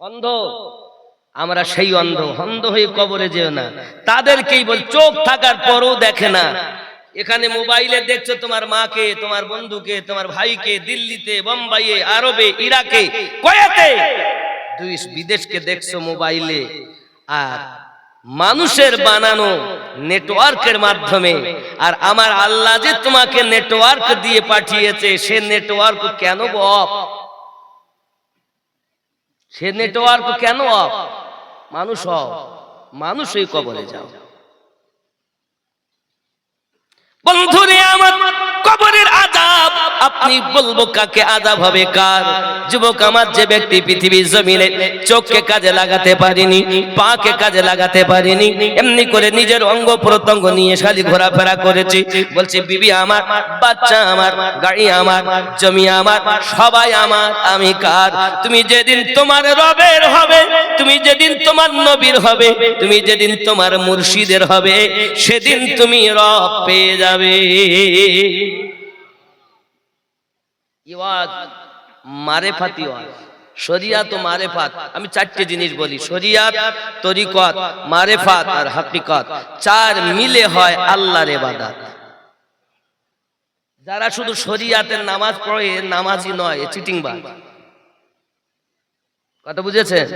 অন্ধ, আমরা সেই অন্ধ। অন্ধ হয়ে কবরে যেও না। তাদেরকেই বল, চোখ থাকার পরও দেখে না। এখানে মোবাইলে দেখছো তোমার মাকে, তোমার বন্ধুকে, তোমার ভাইকে, দিল্লিতে, বোম্বাইয়ে, আরবে, ইরাকে, কুয়েতে, দেশ বিদেশকে দেখছো মোবাইলে। আর মানুষের বানানো নেটওয়ার্কের মাধ্যমে। আর আমার আল্লাহ যে তোমাকে নেটওয়ার্ক দিয়ে পাঠিয়েছে, সে নেটওয়ার্ক কেন অফ? সে নেটওয়ার্ক কেন অফ? মানুষ হও, মানুষই কবরে যাও। বন্ধুরে আমার, কবরের আযাব আপনি বলবো কাকে আযাব হবে কার? যুবক আমার, যে ব্যক্তি পৃথিবীর জমিনে চোখকে কাজে লাগাতে পারেনি, পাকে কাজে লাগাতে পারেনি, এমনি করে নিজের অঙ্গ প্রত্যঙ্গ নিয়ে খালি ঘোরাফেরা করেছে, বলছে বিবি আমার, বাচ্চা আমার, গাড়ি আমার, জমি আমার, সবাই আমার, আমি কার? তুমি যেদিন তোমার রবের হবে, তুমি যেদিন তোমার নবীর হবে, তুমি যেদিন তোমার মুর্শিদের হবে, সেদিন তুমি রব পেয়ে যাবে। ইওয়াজ মারেফাতি ওয়াজ, শরিয়াত ও মারেফাত। আমি চারটি জিনিস বলি, শরিয়াত, তরিকত, মারেফাত আর হাকিকত। চার মিলে হয় আল্লাহর ইবাদত। যারা শুধু শরিয়াতের নামাজ পড়ে, নামাজি নয়, চিটিংবাজ। কথা বুঝেছেন?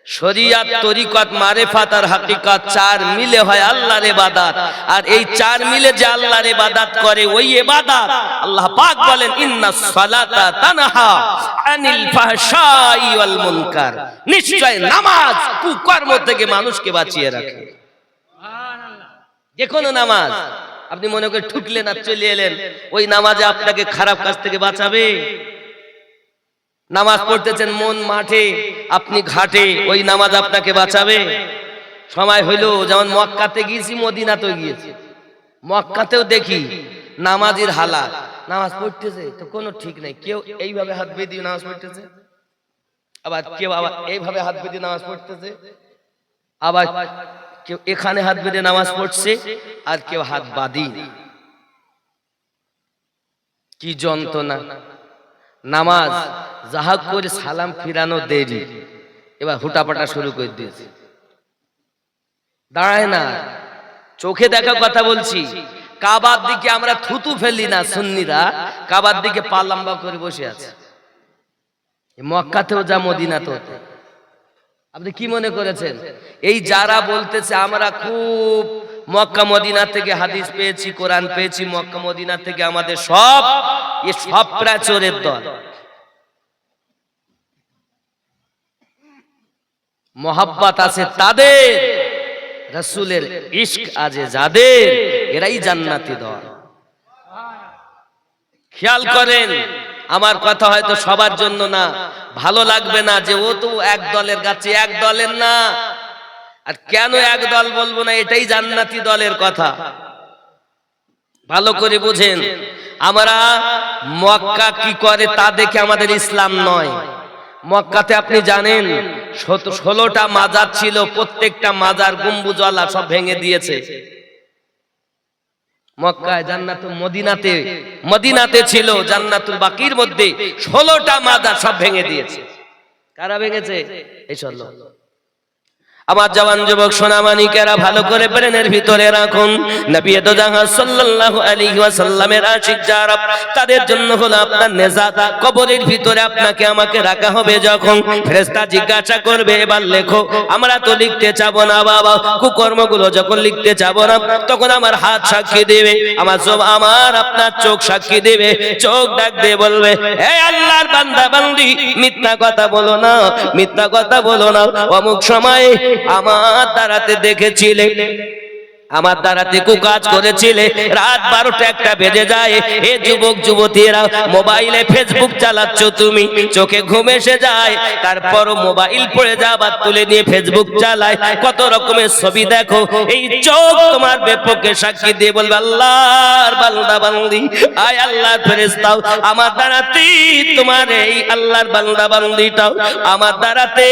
শরিয়াত, তরিকত, মারেফাত আর হাকিকত চার মিলে হয় আল্লাহর ইবাদত। আর এই চার মিলে যে আল্লাহর ইবাদত করে, ওই ইবাদত আল্লাহ পাক বলেন, ইন্নাস সালাতা তানহা আনিল ফাহশাই ওয়াল মুনকার। নিশ্চয় নামাজ কুকর্ম থেকে মানুষকে বাঁচিয়ে রাখে। সুবহানাল্লাহ। যে কোনো নামাজ আপনি মনে করে ঠুকলেন আর চলে এলেন, ওই নামাজে আপনাকে খারাপ কাজ থেকে বাঁচাবে। নামাজ পড়তেছেন মন মাঠে, আপনি ঘাটে, ওই নামাজ আপনাকে বাঁচাবে? সময় হইল, যেমন মক্কাতে গিয়েছি, মদিনাতেও গিয়েছি, মক্কাতেও দেখি নামাজির হালাত, নামাজ পড়তেছে তো কোনো ঠিক নাই। কেউ এইভাবে হাত বেঁধে নামাজ পড়তেছে, আবার কেউ আবার এইভাবে হাত বেঁধে নামাজ পড়তেছে, আবার কেউ এখানে হাত বেঁধে নামাজ পড়ছে, আর কেউ হাত বাঁধি। কি যন্ত্রণা! নামাজ যাহা করে সালাম ফিরানো দেরি, এবার হুটাপাটা শুরু করে দিয়েছে, দাঁড়ায় না। চোখে দেখা কথা বলছি, কাবার দিকে আমরা থুতু ফেলি না, সুন্নিরা কাবার দিকে পা লম্বা করে বসে আছে। মক্কাতেও যা, মদিনাতেও। আপনি কি মনে করেছেন এই যারা বলতেছে আমরা খুব মক্কা মদিনা থেকে হাদিস পেয়েছি, কোরআন পেয়েছি, মক্কা মদিনা থেকে আমাদের সব, এ সব প্রায় চোরের দল। মোহাব্বত আছে তাদের, রাসূলের ইশক আছে যাদের, এরাই জান্নাতি দল। খেয়াল করেন, আমার কথা হয়তো সবার জন্য না, ভালো লাগবে না যে ও তো এক দলের কাছে, এক দলের না। আর কেন এক দল বলবো না, এটাই জান্নাতি দলের কথা। ভালো করে বুঝেন, আমরা মক্কা কি করে তা দেখে আমাদের ইসলাম নয়। মক্কাতে আপনি জানেন 16টা মাজার ছিল, প্রত্যেকটা মাজার গম্বুজওয়ালা, সব ভেঙে দিয়েছে। মক্কায় জান্নাতুল মদিনাতে, মদিনাতে ছিল জান্নাতুল বাকির মধ্যে 16টা মাজার, সব ভেঙে দিয়েছে। কারা ভেঙেছে? এই চলো আমার জওয়ান যুবক সোনামানিকেরা, ভালো করে ব্রেনের ভিতরে রাখুন, নবী তো জাহান সাল্লাল্লাহু আলাইহি ওয়াসাল্লামের আশিক যারা, তাদের জন্য হলো আপনার নেজাত। কবরের ভিতরে আপনাকে আমাকে রাখা হবে, যখন ফেরেশতা জিজ্ঞাসা করবে এবার লেখো, আমরা তো লিখতে চাবো না বাবা, কুকর্মগুলো যখন লিখতে চাবো না, তখন আমার হাত সাক্ষী দেবে, আমার আপনার চোখ সাক্ষী দেবে। চোখ ডাক দিয়ে বলবে, হে আল্লাহর বান্দা বান্দি, মিথ্যা কথা বলো না, মিথ্যা কথা বলো না, অমুক সময়ে আমার দ্বারাতে দেখেছিলে, আমার দ্বারাতে কুকাজ করেছিলে, রাত 12টা 1টা বেজে যায়, এ যুবক যুবতীরা মোবাইলে ফেসবুক চালাচ্ছ তুমি, চোখে ঘুম এসে যায়, তারপরও মোবাইল পড়ে যাবার তুলে নিয়ে ফেসবুক চালায়, কত রকমের ছবি দেখো। এই চোখ তোমার বিপক্ষে সাক্ষী দিয়ে বলবে, আল্লাহর বান্দা বান্দি, আয় আল্লাহর ফেরেশতাও, আমার দ্বারাতে তোমার এই আল্লাহর বান্দা বান্দিটাও আমার দ্বারাতে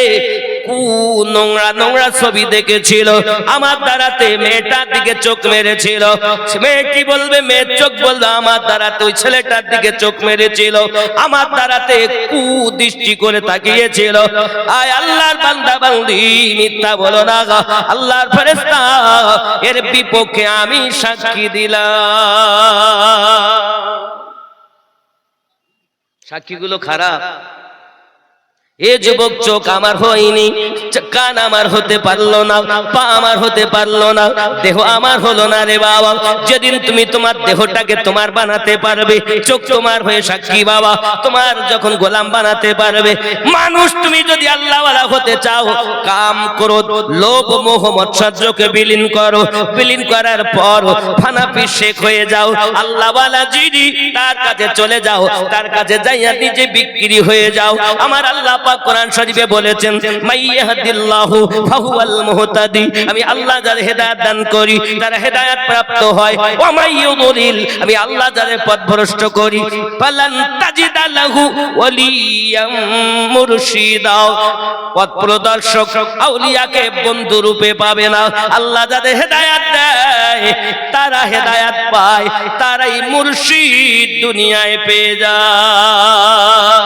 নোংরা নোংরা ছবি দেখেছিল, আমার দ্বারাতে মেয়েটার দিকে চোখ মেরেছিল। মেয়েটি বলবে, মেয়ের চোখ বলবে আমার দ্বারাতে ওই ছেলেটার দিকে চোখ মেরেছিল, আমার দ্বারাতে কুদৃষ্টি করে তাকিয়েছিল। আয় আল্লাহর বান্দা বান্দি, মিথ্যা বলো না, আল্লাহর ফেরেশতা এর বিপক্ষে আমি সাক্ষী দিলাম। সাক্ষীগুলো খারাপ। এ যুবক, চোখ আমার হয়নি, কান আমার হতে পারলো না, পা আমার হতে পারলো না, দেহ আমার হলো না রে বাবা। যেদিন তুমি তোমার দেহটাকে তোমার বানাতে পারবে, চোখ তোমার হয়ে সাক্ষী বাবা, তোমার যখন গোলাম বানাতে পারবে। মানুষ তুমি যদি আল্লাহওয়ালা হতে চাও, কাম ক্রোধ লোভ মোহ মৎসর্যকে বিলীন করো, বিলীন করার পর ফানাফি শেখ হয়ে যাও। আল্লাহওয়ালা যিনি, তার কাছে চলে যাও, তার কাছে যাইয়া নিজে বিক্রি হয়ে যাও। আমার আল্লাহ কোরআন শরীফে বলেছেন, মাইয়াহদিল্লাহু ফাহুয়াল মুহতাদি, আমি আল্লাহ যার হেদায়েত দান করি তারা হেদায়েত প্রাপ্ত হয়। ওয়া মাইয়ুদলিল, আমি আল্লাহ যার পথভ্রষ্ট করি ফালান তাজিদা লাহু ওয়ালিয়াম মুরশিদা, পথ প্রদর্শক আউলিয়াকে বন্ধু রূপে পাবে না। আল্লাহ যাদের হেদায়েত দেয় তারা হেদায়েত পায়, তারাই মুর্শিদ দুনিয়ায় পেয়ে যায়।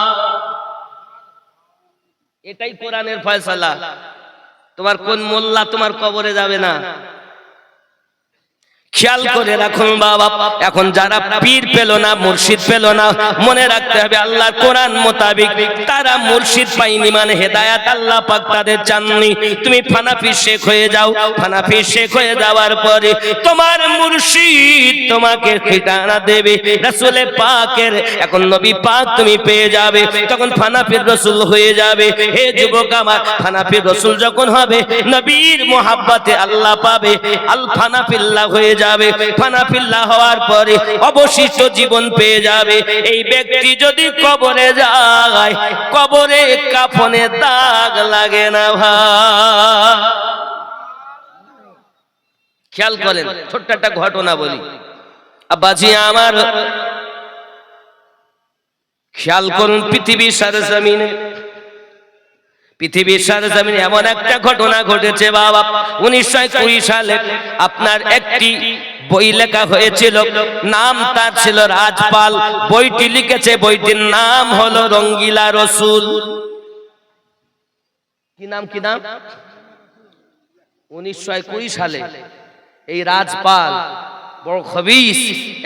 এটাই কোরআনের ফয়সালা। তোমার কোন মোল্লা তোমার কবরে যাবে না। খেয়াল করে রাখুন বাবা, এখন যারা পীর পেল না, মুর্শিদ পেল না, মনে রাখতে হবে আল্লাহর কোরআন মোতাবেক তারা মুর্শিদ পায়নি, মানে হেদায়েত আল্লাহ পাক তাদের চাননি। তুমি ফানাফি শেখ হয়ে যাও, ফানাফি শেখ হয়ে যাওয়ার পরে তোমার মুর্শিদ তোমাকে ঠিকানা দেবে রাসূল পাকের, এখন নবী পাক তুমি পেয়ে যাবে, তখন ফানাফির রাসূল হয়ে যাবে। হে যুবক আমার, ফানাফির রাসূল যখন হবে, নবীর মোহাব্বতে আল্লাহ পাবে, আল ফানাফিল্লাহ হয়ে যাবে। ফানাফিল্লাহ হওয়ার পরে অবশিষ্ট জীবন পেয়ে যাবে। এই ব্যক্তি যদি কবরে যায়, কবরে কাফনে দাগ লাগে না ভাই। খেয়াল করেন, ছোট্ট একটা ঘটনা বলি আব্বাজি আমার, খেয়াল করুন পৃথিবীর সরজমিনে, পৃথিবীর সরজমিনে এমন একটা ঘটনা ঘটেছে বাবা। 1920 সালে আপনার একটি বই লেখা হয়েছিল, নাম তার ছিল রাজপাল। বইটি লিখেছে, বইটির নাম হলো রঙ্গিলা রসুল। কি নাম, কি নাম? 1920 সালে এই রাজপাল বড় খবিস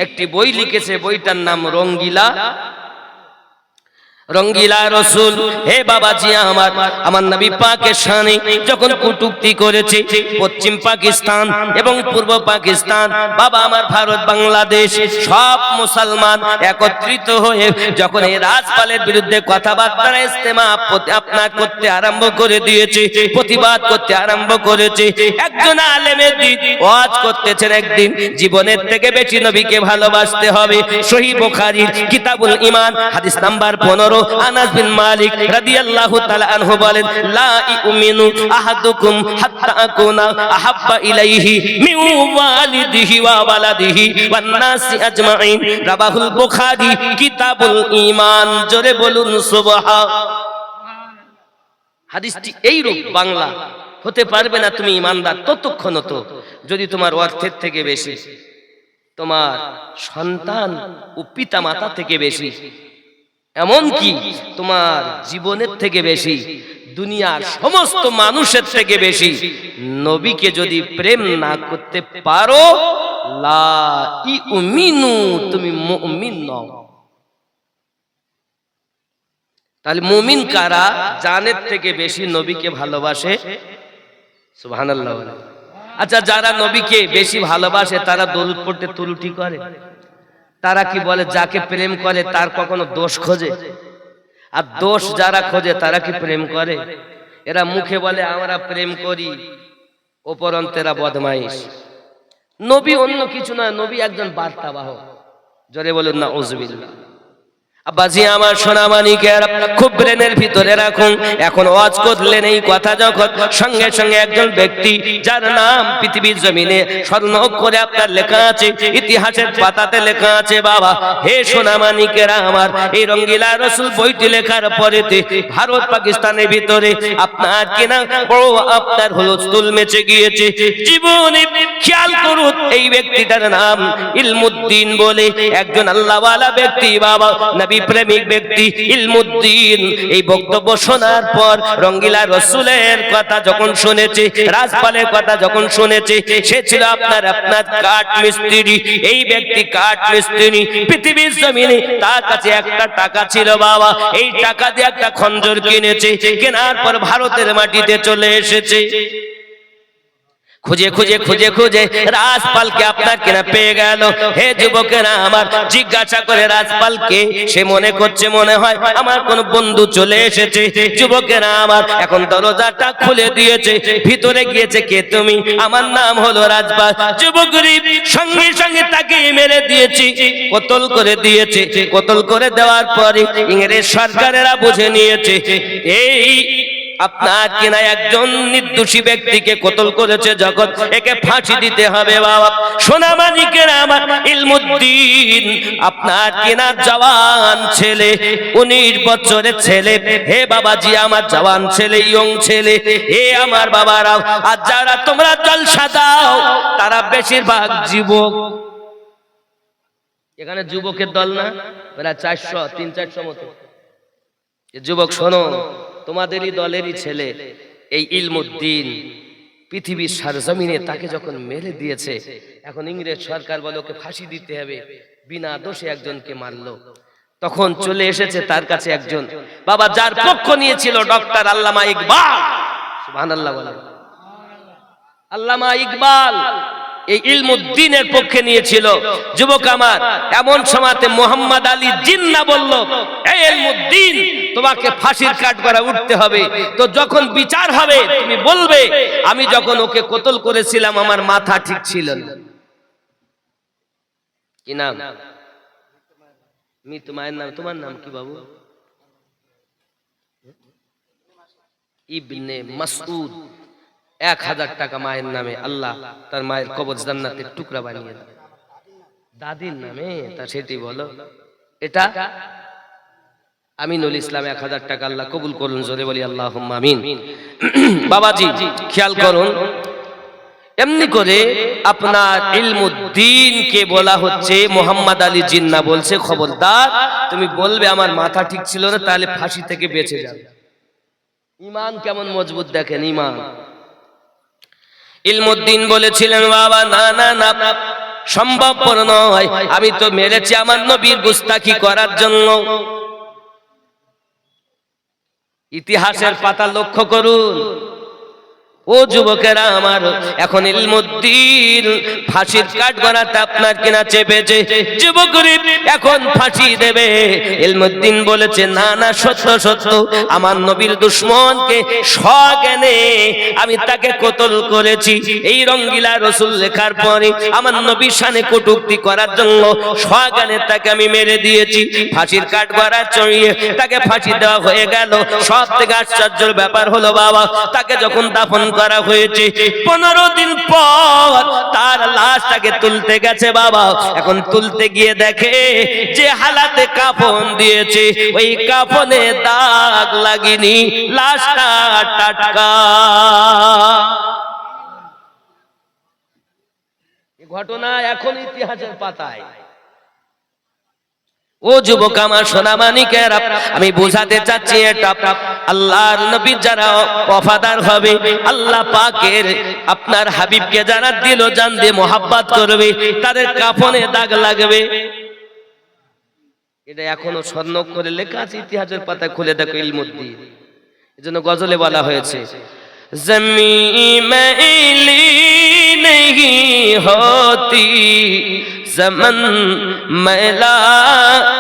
একটি বই লিখেছে, বইটার নাম রঙ্গিলা, রঙ্গিলা রসুল। হে বাবাজি আমার, আমার নবী পাকের শানে যখন কটূক্তি করেছে পশ্চিম পাকিস্তান এবং পূর্ব পাকিস্তান, বাবা আমার ভারত বাংলাদেশ সব মুসলমান একত্রিত হয়ে যখন এই রাজপালের বিরুদ্ধে কথাবার্তা ইস্তেমা আপনার করতে আরম্ভ করে দিয়েছে, প্রতিবাদ করতে আরম্ভ করেছে। একজন আলেমের দিন ওয়াজ করতেছেন, একদিন জীবনের থেকে বেশি নবীকে ভালোবাসতে হবে। সহিহ বুখারীর কিতাবুল ঈমান হাদিস নাম্বার 15, আনাস বিন মালিক রাদিয়াল্লাহু তাআলা আনহু বলেন, লা ইউমিনু আহাদুকুম হাত্তা আকুনা আহাব্বা ইলাইহি মিন ওয়ালিদিহি ওয়া ওয়ালাদিহি ওয়ান নাসি আজমাইন। রাবাহুল বুখারী কিতাবুল ঈমান। জোরে বলুন সুবহান। হাদিসটি এই রূপ বাংলা হতে পারবে না তুমি ঈমানদার ততক্ষণ তো যদি তোমার অর্থের থেকে বেশি, তোমার সন্তান ও পিতা মাতা থেকে বেশি, এমনকি তোমার জীবনের থেকে বেশি, দুনিয়ার সমস্ত মানুষের থেকে বেশি নবীকে যদি প্রেম না করতে পারো, লা ইউমিনু, তুমি মুমিন নও। তাহলে মুমিন কারা? জানের থেকে বেশি নবীকে ভালোবাসে। সুবহানাল্লাহ। আচ্ছা, যারা নবীকে বেশি ভালোবাসে তারা দরুদ পড়তে ত্রুটি করে? তারা কি বলে যাকে প্রেম করে তার কখনো দোষ খোঁজে? আর দোষ যারা খোঁজে তারা কি প্রেম করে? এরা মুখে বলে আমরা প্রেম করি, অপরন্তেরা বদমাইশ। নবী অন্য কিছু নয়, নবী একজন বার্তাবাহক। জোরে বলুন না উযবিল্লাহ। আব্বাজি আমার সোনামানিকের খুব ব্রেনের ভিতরে রাখুন। এখন ওয়াজ করলেন এই কথা যখন, সঙ্গে সঙ্গে একজন ব্যক্তি যার নাম পৃথিবীর জমিনে স্বর্ণ করে আপনার লেখা আছে, ইতিহাসের পাতাতে লেখা আছে, বাবা হে সোনামানিকেরা আমার, এই রঙ্গিলা রসুল বইটি লেখার পরেতে ভারত পাকিস্তানের ভিতরে আপনার কিনা বড় আপনার হুলস্থুল মেচে গিয়েছে। জীবনে খেয়াল করুন, এই ব্যক্তিটার নাম ইলমুদ্দিন বলে একজন আল্লাহওয়ালা ব্যক্তি, বাবা নবী প্রেমিক ব্যক্তি ইলমুদ্দিন। এই বক্তব্য শোনার পর রঙ্গিলা রসুলের কথা যখন শুনেছে, রাজপালের কথা যখন শুনেছে, সে ছিল আপনার কাঠ মিস্ত্রি। এই ব্যক্তি কাঠ মিস্ত্রি, পৃথিবীর জমিনে তার কাছে একটা টাকা ছিল, বাবা এই টাকা দিয়ে একটা খঞ্জর কিনেছে, কেনার পর ভারতের মাটিতে চলে এসেছে। খুঁজে খুঁজে খুঁজে খুঁজে রাজপালকে আপনার কিনা পেয়ে গেল। হে যুবকেরা আমার, জিজ্ঞাসা করে রাজপালকে, সে মনে করছে মনে হয় আমার কোন বন্ধু চলে এসেছে। যুবকেরা আমার এখন দরজাটা খুলে দিয়েছে, ভিতরে গিয়েছে, কে তুমি? আমার নাম হলো রাজপাল। যুবক সঙ্গে সঙ্গে তাকে মেরে দিয়েছি, কতল করে দিয়েছে। কতল করে দেওয়ার পরে ইংরেজ সরকারেরা বুঝে নিয়েছে এই আপনার কিনা একজন নির্দোষী ব্যক্তিকে কতল করেছে, যখন একে ফাঁসি দিতে হবে। বাবা সোনামানিকের আমার ইলমুদ্দিন আপনার কিনা জওয়ান ছেলে, 19 বছরের ছেলে। হে বাবাজি আমার জওয়ান ছেলে, ইয়ং ছেলে, হে আমার বাবারাও, আর যারা তোমরা জলসা দাও তারা বেশিরভাগ যুবক। এখানে যুবকের দল না, প্রায় 300-400 মতো যুবক। শোনো, তোমাদেরই দলেরই ছেলে এই ইলমুদ্দিন পৃথিবীর সারজমিনে তাকে যখন মেরে দিয়েছে, এখন ইংরেজ সরকার বলে ওকে ফাঁসি দিতে হবে, বিনা দোষে একজনকে মারলো। তখন চলে এসেছে তার কাছে একজন বাবা, যার পক্ষ নিয়েছিল ডক্টর আল্লামা ইকবাল। সুবহানাল্লাহ বলে। আল্লামা ইকবাল এই ইলমুদ্দিনের পক্ষে নিয়েছিল। যুবক আমার, এমন সময়তে মোহাম্মদ আলী জিন্নাহ বলল, এই ইলমুদ্দিন তোমাকে ফাঁসির কাঠগড়ায় উঠতে হবে। তো যখন বিচার হবে তুমি বলবে আমি যখন ওকে কতল করেছিলাম আমার মাথা ঠিক ছিল না। কি নাম? মৃত মায়ের নাম। তোমার নাম কি বাবু? ইবনে মাসউদ। 1000 টাকা মায়ের নামে, আল্লাহ তার মায়ের কবর জান্নাতের টুকরা বানিয়ে দেয়। দাদির নামে তা সেটি বলো। এটা আমিনুল ইসলাম, 1000 টাকা আল্লাহ কবুল করুন, জোরে বলি আল্লাহুম্মা আমিন। বাবাজি খেয়াল করুন, এমনি করে আপনার ইলমুদ্দিনকে বলা হচ্ছে, মোহাম্মদ আলী জিন্নাহ বলছে খবরদার তুমি বলবে আমার মাথা ঠিক ছিল না, তাহলে ফাঁসি থেকে বেঁচে যাবে। ঈমান কেমন মজবুত দেখেন, ঈমান। ইলমুদ্দিন বলেছিলেন বাবা না না না, সম্ভবপর নয়, আমি তো মেরেছি আমার নবীর গুস্তাখি করার জন্য। ইতিহাসের পাতা লক্ষ্য করুন ও যুবকেরা আমার, এখন ইলমুদ্দিন ফাঁসির কাঠগড়াতে আপনার কিনা চেপেছে। যুবক এখন ফাঁসি দেবে। ইলমুদ্দিন বলেছে না না, সত্য সত্য আমার নবীর দুশমনকে সজ্ঞানে আমি তাকে কতল করেছি। এই রঙ্গিলা রসুল লেখার পরে আমার নবীর শানে কটূক্তি করার জন্য সজ্ঞানে তাকে আমি মেরে দিয়েছি। ফাঁসির কাঠগড়া চড়িয়ে তাকে ফাঁসি দেওয়া হয়ে গেল। সব থেকে আশ্চর্যের ব্যাপার হলো বাবা, তাকে যখন দাফন করা হয়েছে 15 দিন পর তার লাশটাকে তুলতে গেছে বাবা। এখন তুলতে গিয়ে দেখে যে হালাতে কাফন দিয়েছে ওই কাফনে দাগ লাগেনি, লাশটা টাটকা। এই ঘটনা এখন ইতিহাসের পাতায়। ও যুবক আমার সোনামানিকেরা, আমি বোঝাতে চাচ্ছি এটা আল্লাহর নবী যারা ওয়াফাদার হবে, আল্লাহ পাকের আপনার হাবিবকে যারা দিল জান দিয়ে মোহাব্বত করবে, তাদের কাফনে দাগ লাগবে। এটা এখনো স্বর্ণ করে লেখা আছে ইতিহাসের পাতায়, খুলে দেখো ইলমুদ্দিন। এজন্য গজলে বলা হয়েছে জমিন মেলি नहीं होती, ज़मन मैला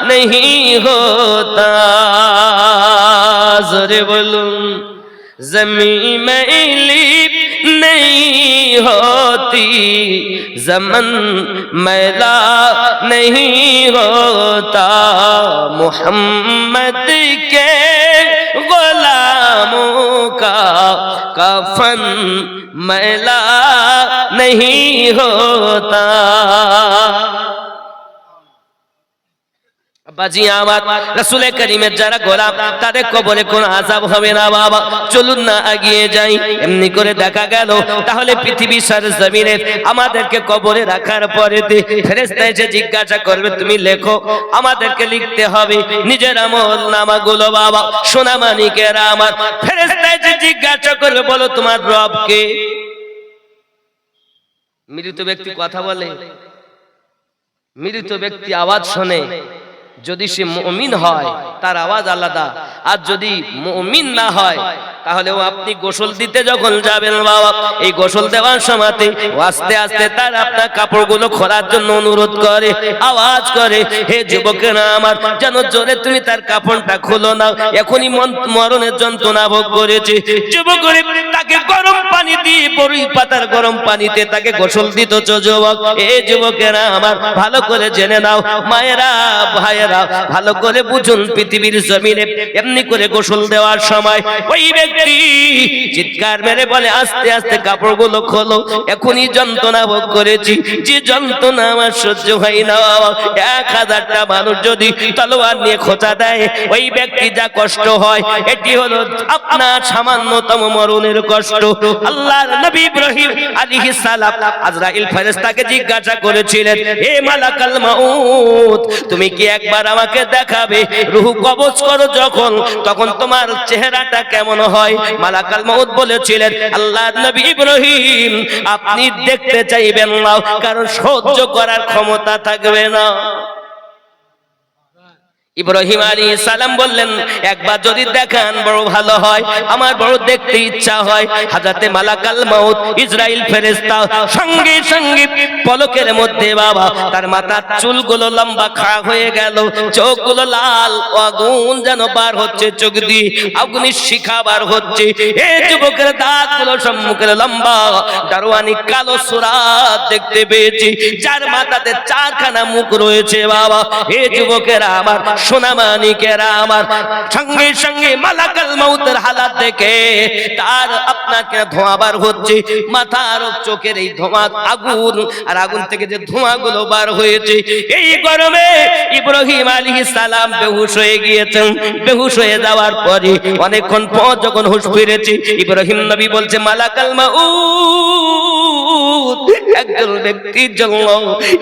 नहीं होता। ज़ोरे बोलूं ज़मीन मैली नहीं होती, ज़मन मैला नहीं होता, मोहम्मद के गुलामों का कफन मैला नहीं होता। বাজি আমার রাসূলের কারীমের যারা গোলাম তাদের কবরে কোন আযাব হবে না বাবা। চলুন না এগিয়ে যাই। এমনি করে দেখা গেল তাহলে পৃথিবীর সরজমিনে আমাদেরকে কবরে রাখার পরে ফেরেশতা এসে জিজ্ঞাসা করবে তুমি লেখো, আমাদেরকে লিখতে হবে নিজের আমল নামাগুলো বাবা। সোনা মানিকেরা আমার, ফেরেশতা এসে জিজ্ঞাসা করবে বলো তোমার রব কে? মৃত ব্যক্তি কথা বলে, মৃত ব্যক্তি আওয়াজ শোনে, যদি সে মুমিন হয় তার আওয়াজ আলাদা, আর যদি মুমিন না হয় তাহলেও আপনি গোসল দিতে যখন যাবেন বাবা, এই গোসল দেওয়ার সময়তে আস্তে আস্তে তার আপনার কাপড়গুলো খোলার জন্য অনুরোধ করে, আওয়াজ করে, হে যুবকেরা আমার, যেন জোরে তুমি তার কাপড়টা খুলো না, এখনই মরণের যন্ত্রণা ভোগ করেছে। যুবক তাকে গরম পানি দিয়ে, বড়ই পাতার গরম পানিতে তাকে গোসল দিত। যুবক, এ যুবকেরা আমার, ভালো করে জেনে নাও, মায়েরা ভাইয়েরা ভালো করে বুঝুন, পৃথিবীর জমিনে এমনি করে গোসল দেওয়ার সময় ওই ব্যক্তি চিৎকার মেরে বলে আস্তে আস্তে কাপড়গুলো খোলো, এখনই যন্ত্রণা ভোগ করেছি, যে যন্ত্রণা আমার সহ্য হয় না। 1000টা মানুষ যদি তলোয়ার নিয়ে খোঁচা দেয় ওই ব্যক্তি যা কষ্ট হয়, এটি হলো আপনার সামান্যতম মরণের কষ্ট। আল্লাহর নবী ইব্রাহিম আলাইহিস সালাম আজরাইল ফেরেশতাকে জিজ্ঞাসা করেছিলেন, হে মালাকাল মাউত, তুমি কি একবার আমাকে দেখাবে রূহ কবজ করো যখন, তখন তোমার চেহারাটা কেমন হয়? মালাকাল মাউত বলেছিলেন, আল্লাহর নবী ইব্রাহিম আপনি দেখতে চাইবেন না, কারণ সহ্য করার ক্ষমতা থাকবে না। ইব্রাহিম আলাইহিস সালাম বললেন, একবার যদি দেখান বড় ভালো হয়, আমার বড় দেখতে ইচ্ছা হয়। হযরতে মালাকাল মাউত ইসরাইল ফেরেশতা সঙ্গে সঙ্গে পলকের মধ্যে বাবা তার মাথার চুলগুলো লম্বা খাড়া হয়ে গেল, চোখগুলো লাল, আগুন যেন বার হচ্ছে চোখ দিয়ে, আগুনের শিখা বার হচ্ছে। এই যুবকের দাঁতগুলো সম্মুখে লম্বা, দারোয়ানি কালো সুরাত দেখতে পেয়েছি, যার মাথাতে 4খানা মুখ রয়েছে বাবা। এই যুবকেরা আমার, সোনা মানিকেরা আমার, সঙ্গে সঙ্গে মালাকাল মাউতের হালাত দেখে তার আপনাকে ধোঁয়া বার হচ্ছে, মাথার চোখের এই ধোঁয়া আগুন, আর আগুন থেকে যে ধোঁয়াগুলো বার হয়েছে, এই গরমে ইব্রাহিম আলাইহিস সালাম বেহুশ হয়ে গিয়েছেন। বেহুশ হয়ে যাওয়ার পরে অনেকক্ষণ পর যখন হুঁশ ফিরেছে, ইব্রাহিম নবী বলছে, মালাকাল মাউত, একজন ব্যক্তির জন্য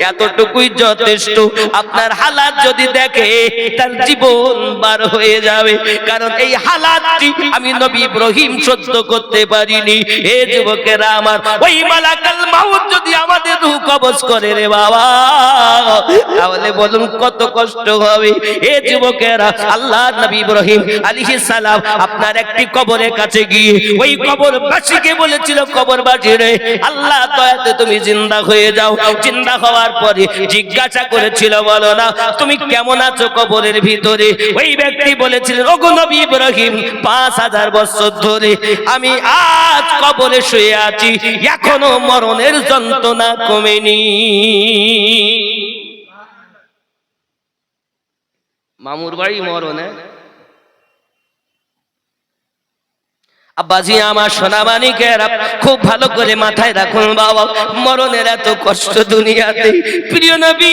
এতটুকুই যথেষ্ট, আপনার হালাত যদি দেখে তার জীবন বার হয়ে যাবে, কারণ এই হালাতটি আমি নবী ইব্রাহিম সহ্য করতে পারিনি। হে যুবকেরা আমার, ওই মালাকাল মাউত যদি আমাদের রূহ কবজ করে রে বাবা, তাহলে বলুন কত কষ্ট হবে। হে যুবকেরা, আল্লাহর নবী ইব্রাহিম আলাইহিস সালাম আপনার একটি কবরের কাছে গিয়ে ওই কবরবাসীকে বলেছিল, কবরবাসী রে, আল্লাহ দয়াতে তুমি জিন্দা হয়ে যাও। জিন্দা হওয়ার পরে জিজ্ঞাসা করেছিল, বলো না তুমি কেমন আছো কবরের ভিতরে? ওই ব্যক্তি বলেছিলেন, ওগো নবী ইব্রাহিম, 5000 বছর ধরে আমি আজ কবরে শুয়ে আছি, এখনো মরণের যন্ত্রণা কমেনি। মামুর বাড়ি মরণে। আব্বাজি আমার, সোনা মানিকেরা খুব ভালো করে মাথায় রাখুন বাবা, মরণের এত কষ্ট দুনিয়াতে প্রিয় নবী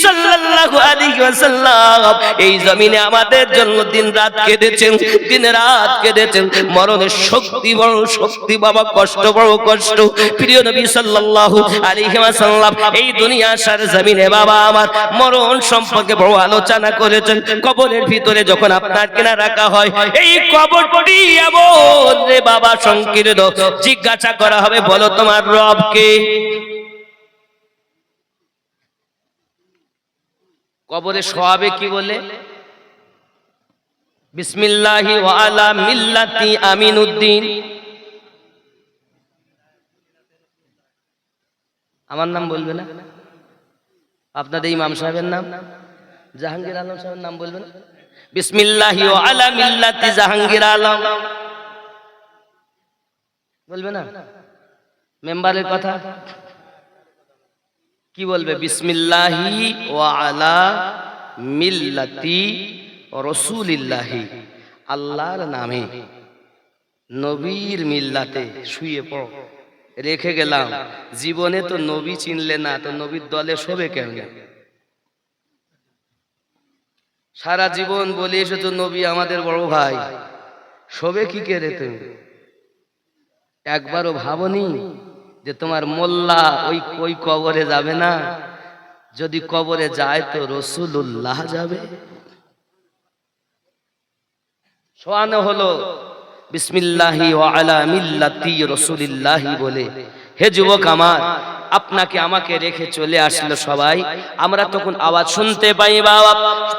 সাল্লাল্লাহু আলাইহি ওয়াসাল্লাম এই জমিনে আমাদের জন্য দিন রাত কেঁদেছেন, দিন রাত কেঁদেছেন। মরণের শক্তি বড় শক্তি বাবা, কষ্ট বড় কষ্ট। প্রিয় নবী সাল্লাল্লাহু আলাইহি ওয়াসাল্লাম এই দুনিয়ার জমিনে বাবা আমার মরণ সম্পর্কে বড় আলোচনা করেছেন। কবরের ভিতরে যখন আপনার কেনা রাখা হয়, এই কবরটি এমন রে বাবা সংকীর্ণ, জিজ্ঞাসা করা হবে, বলো তোমার রব কে? কবরে শোয়াবে কি বলে? বিসমিল্লাহি ওয়া আলা মিল্লাতি আমিনুদ্দিন। আমার নাম বলবে না? আপনাদের ইমাম সাহেবের নাম? জাহাঙ্গীর আলম সাহেবের নাম বলবে না? বিসমিল্লাহি ওয়া আলা মিল্লাতি জাহাঙ্গীর আলম বলবে না? মেম্বারের কথা কি বলবে? বিসমিল্লাহি ওয়া আলা মিল্লাতি রাসূলিল্লাহি, আল্লাহর নামে নবীর মিল্লাতে শুয়ে পড়ো। রেখে গেলাম, জীবনে তো নবী চিনলে না, তো নবীর দলে শোবে কেমনে? সারা জীবন বলে এসেছো নবী আমাদের বড় ভাই, শোবে কি করে তুমি? একবারও ভাবনি যে তোমার মোল্লা ওই কবরে যাবে না? যদি কবরে যায় তো রাসূলুল্লাহ যাবে। শোয়ানো হলো বিসমিল্লাহি ওয়া আলা মিল্লাতি রাসূলিল্লাহি বলে। হে যুবক আমার, আপনাকে আমাকে রেখে চলে আসলো সবাই। আমরা তখন আওয়াজ শুনতে পাই, বাবা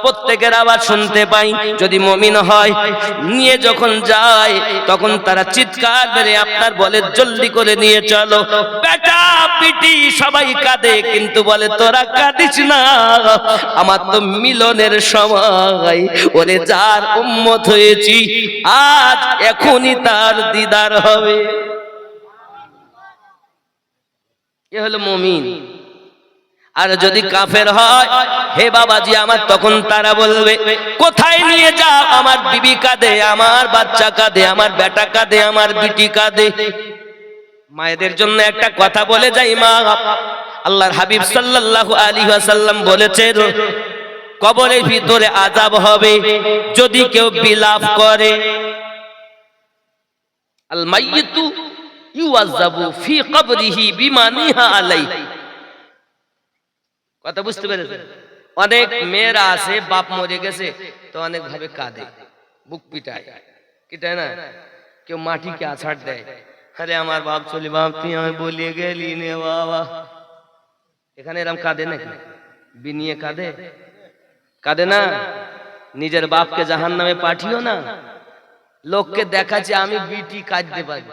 প্রত্যেকের আওয়াজ শুনতে পাই। যদি মুমিন হয় নিয়ে যখন যায় তখন তারা চিৎকার মেরে আপনার বলে জলদি করে নিয়ে চলো। বেটা পিটি সবাই কাঁদে, কিন্তু বলে তোরা কাঁদিস না, আমার তো মিলনের সময়। ওরে যার উম্মত হয়েছি আজ এখনই তার দিদার হবে। এ হলো মুমিন। আর যদি কাফের হয়, হে বাবাজি আমার, তখন তারা বলবে কোথায় নিয়ে যাও? আমার বিবি কাঁদে, আমার বাচ্চা কাঁদে, আমার বেটা কাঁদে, আমার বিটি কাঁদে। মায়েদের জন্য একটা কথা বলে যাই, মা, আল্লাহর হাবিব সাল্লাল্লাহু আলাইহি ওয়াসাল্লাম বলেছেন কবরের ভিতরে আযাব হবে যদি কেউ বিলাপ করে। আল মাইয়িতু ইউআযাবু ফি কবরিহি বিমা নিহা আলাইহি। কথা বুঝতে পেরেছেন? অনেক মেয়েরা আছে বাপ মরে গেছে তো অনেক ভাবে কাঁদে, বুক পিটায়, কিটায় না? কেউ মাটিকে আছাড় দেয়, আরে আমার বাপ চলি, বাপ তুই আমায় বলিয়ে গেলি নে বাবা। এখানে এরকম কাঁদে নাকি? বিনিয়ে কাঁদে? কাঁদে না? নিজের বাপকে জাহান্নামে পাঠিও না, লোককে দেখাচ্ছে আমি বিটি কাঁদতে পারি,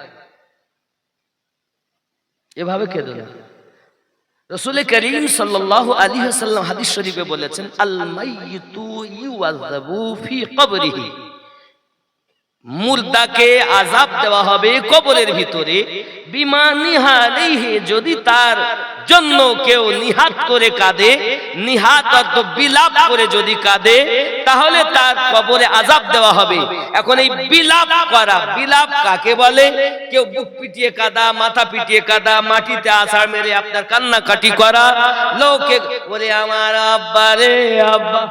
এভাবে কেঁদো না। রাসূল করিম সাল্লাল্লাহু আলাইহি ওয়াসাল্লাম হাদিস শরীফে বলেছেন আল মাইয়িতু ইউআযাবু ফি কবরিহি, মুর্দাকে আযাব দেওয়া হবে কবরের ভিতরে বিমা নিহা আলাইহি, যদি তার জন্য কেউ নিহাত করে কাঁদে, নিহাত অর্থ বিলাপ করে যদি কাঁদে, তাহলে তার কবরে আযাব দেওয়া হবে। এখন এই বিলাপ করা, বিলাপ কাকে বলে? কেউ বুক পিটিয়ে কাঁদা, মাথা পিটিয়ে কাঁদা, মাটিতে আছাড় মেরে আপনার কান্নাকাটি করা, লোকে বলে আমার আব্বা রে আব্বা।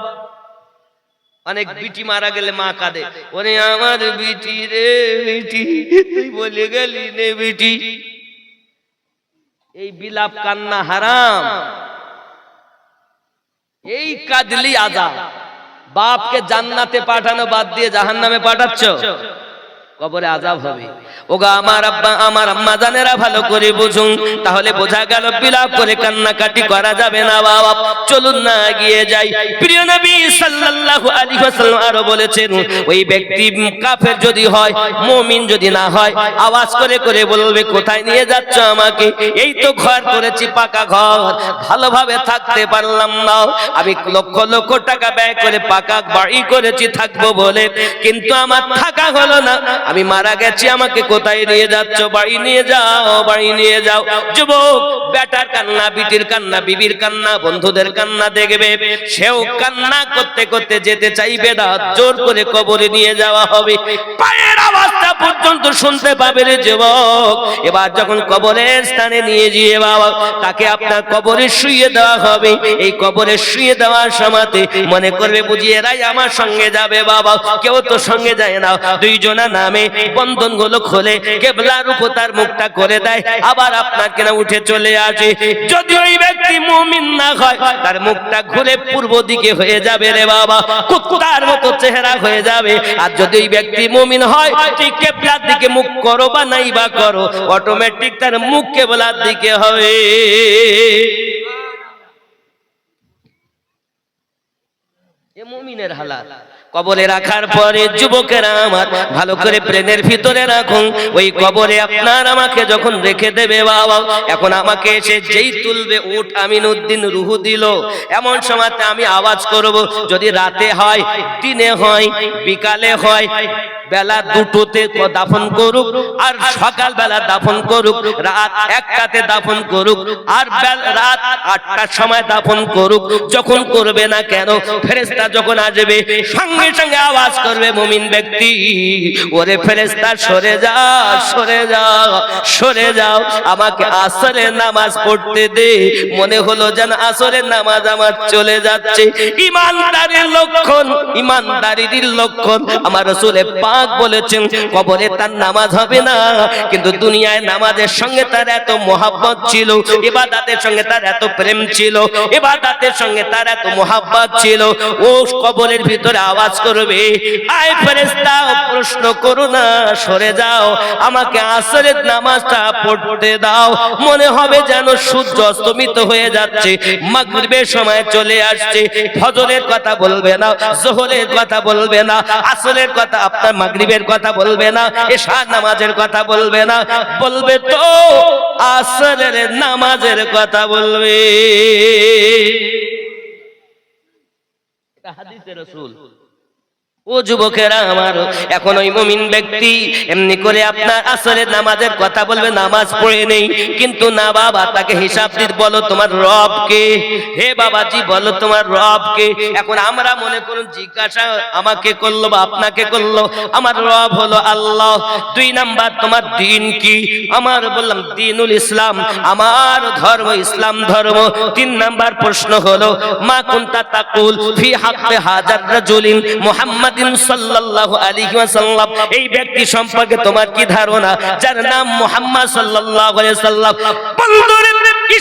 অনেক বিটি মারা গেলে মা কাঁদে, ওরে আমার বিটি রে বিটি, তুই বলে গেলি রে বিটি। এই বিলাপ কান্না হারাম, এই কাঁদলি আযাব। বাপকে জান্নাতে পাঠানো বাদ দিয়ে জাহান্নামে পাঠাচ্ছ, কবরে আযাব হবে। ওগো আমার আব্বা আমার আম্মা জানেরা ভালো করে বুঝুন, তাহলে বোঝা গেল বিলাপ করে কান্নাকাটি করা যাবে না। বাবা চলুন না এগিয়ে যাই। প্রিয় নবী সাল্লাল্লাহু আলাইহি ওয়াসাল্লাম আরো বলেছেন ওই ব্যক্তি কাফের যদি হয়, মুমিন যদি না হয়, আওয়াজ করে করে বলবে কোথায় নিয়ে যাচ্ছ আমাকে? এই তো ঘর করেছি, পাকা ঘর, ভালোভাবে থাকতে পারলাম না, আমি লক্ষ লক্ষ টাকা ব্যয় করে পাকা বাড়ি করেছি থাকবো বলে, কিন্তু আমার থাকা হলো না, আমি মারা গেছি, আমাকে কোথায় নিয়ে যাচ্ছ? বাড়ি নিয়ে যাও, বাড়ি নিয়ে যাও। যুবক বেটার কান্না, বিটির কান্না, বিবির কান্না, বন্ধুদের কান্না দেখবে, সেও কান্না করতে করতে যেতে চাইবে না, জোর করে কবরে নিয়ে যাওয়া হবে, পায়ের আওয়াজটা পর্যন্ত শুনতে পাবে রে যুবক। এবার যখন কবরের স্থানে নিয়ে গিয়ে বাবা তাকে আপনার কবরে শুইয়ে দেওয়া হবে, এই কবরে শুইয়ে দেওয়ার সময়তে মনে করবে বুঝি এরাই আমার সঙ্গে যাবে। বাবা কেউ তো সঙ্গে যায় না, দুইজনা নামে বন্ধন গুলো খোলে, কেবলার উপর তার মুখটা করে দেয়, আবার আপনার কেনা উঠে চলে আসে। যদি ওই ব্যক্তি মুমিন না হয়, তার মুখটা ঘুরে পূর্ব দিকে হয়ে যাবে রে বাবা, কুত্তার মতো চেহারা হয়ে যাবে। আর যদি ওই ব্যক্তি মুমিন হয়, ঠিক কেবলার দিকে মুখ করো বা নাই বা করো, অটোমেটিক তার মুখ কেবলার দিকে হবে। এ মুমিনের হালাত। কবরে রাখার পরে যুবকেরা আমার ভালো করে ব্রেনের ভিতরে রাখুন, ওই কবরে আপনার আমাকে যখন রেখে দেবে বাবা, এখন আমাকে এসে যেই তুলবে উঠ আমিনউদ্দিন রুহু দিল, এমন সময়তে আমি আওয়াজ করব। যদি রাতে হয়, দিনে হয়, বিকালে হয়, বেলা দুটোতে দাফন করুক আর সকাল বেলা দাফন করুক, রাত 1টাতে দাফন করুক আর রাত 8টার সময় দাফন করুক, যখন করবে না কেন ফেরেশতা যখন আসবে সঙ্গে সঙ্গে আওয়াজ করবে মুমিন ব্যক্তি, ওরে ফেরেশতা সরে যাও, সরে যাও, সরে যাও, আমাকে আসরের নামাজ পড়তে দে। মনে হলো যেন আসরের নামাজ আমার চলে যাচ্ছে। ঈমানদারির লক্ষণ, ঈমানদারির লক্ষণ আমার রাসূল পাক বলেছেন কবরে তার নামাজ হবে না, কিন্তু দুনিয়ায় নামাজের সঙ্গে তার এত মোহাব্বত ছিল, ইবাদতের সঙ্গে তার এত প্রেম ছিল, ইবাদতের সঙ্গে তার এত মোহাব্বত ছিল, ও কবরের ভিতরে আওয়াজ করবে, আয় ফেরেশতা প্রশ্ন করো না, সরে যাও, আমাকে আসরের নামাজটা পড়তে দাও। মনে হবে যেন সূর্য অস্তমিত হয়ে যাচ্ছে, মাগরিবের সময় চলে আসছে, ফজরের কথা বলবে না, যোহরের কথা বলবে না, আসরের কথা আপনার মাগরিবের কথা বলবে না, এশার নামাজের কথা বলবে না, বলবে তো আসরের নামাজের কথা বলবে। এটা হাদিসে রাসূল। ও যুবকেরা আমার, এখন ওই মুমিন ব্যক্তি এমনি করে আপনার আসরের নামাজের কথা বলবে, নামাজ পড়ে নেই, কিন্তু না বাবা, তাকে হিসাব দিতে বলো তোমার রব কে, হে বাবাজি বলো তোমার রব কে। এখন আমরা মনে করুন জিজ্ঞাসা আমাকে করলো বা আপনাকে করলো, আমার রব হলো আল্লাহ। 2 নাম্বার তোমার দিন কি, আমার বললাম দ্বীনুল ইসলাম, আমার ধর্ম ইসলাম ধর্ম। 3 নাম্বার প্রশ্ন হলো মা কুনতা তাকুল ফি হাক্কি হাজার রাজুলিন মুহাম্মাদ সাল্লাল্লাহু আলাইহি ওয়াসাল্লাম, এই ব্যক্তি সম্পর্কে তোমার কি ধারণা যার নাম মুহাম্মদ সাল্লাল্লাহু আলাইহি ওয়াসাল্লাম। বন্ধুরা,